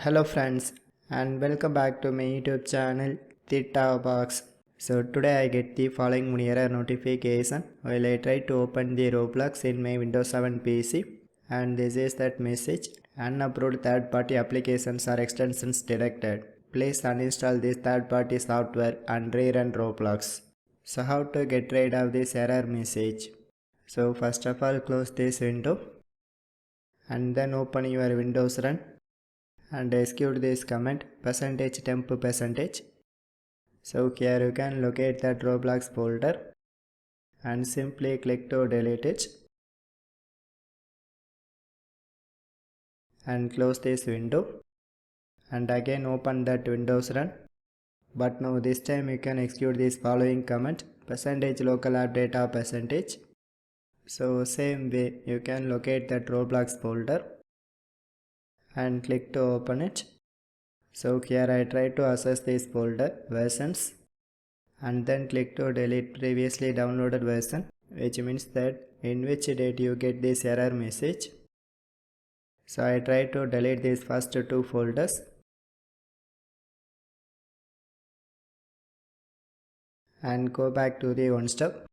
Hello friends and welcome back to my YouTube channel Theta Box. So today I get the following error notification while I try to open the Roblox in my Windows 7 PC, and this is that message: unapproved third party applications or extensions detected. Please uninstall this third party software and rerun Roblox. So how to get rid of this error message? So first of all, close this window and then open your Windows Run and execute this command %temp%. So here you can locate that Roblox folder and simply click to delete it and close this window and again open that Windows Run. But now this time you can execute this following command %local app data %. So same way you can locate that Roblox folder and click to open it. So here I try to access this folder versions and then click to delete previously downloaded version, which means that in which date you get this error message. So I try to delete these first two folders and go back to the one step.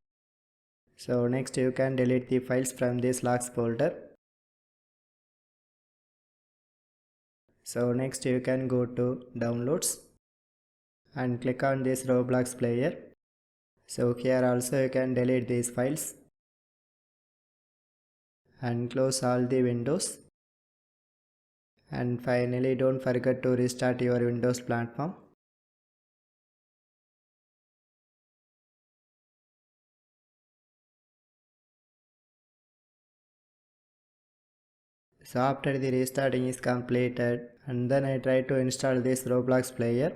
So next you can delete the files from this logs folder. So next you can go to downloads and click on this Roblox player. So here also you can delete these files and close all the windows. And finally don't forget to restart your Windows platform. So after the restarting is completed, and then I try to install this Roblox player.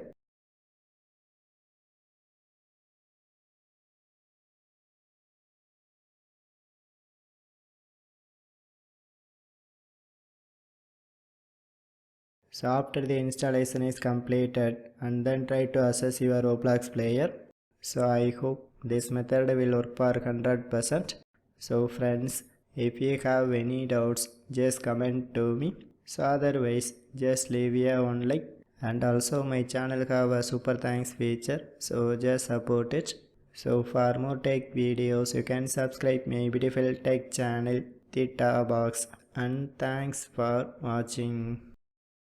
So after the installation is completed, and then try to access your Roblox player. So I hope this method will work for 100%. So friends, if you have any doubts, just comment to me. So otherwise, just leave a one like, and also my channel have a super thanks feature, so just support it. So for more tech videos, you can subscribe my beautiful tech channel Theta Box, and thanks for watching.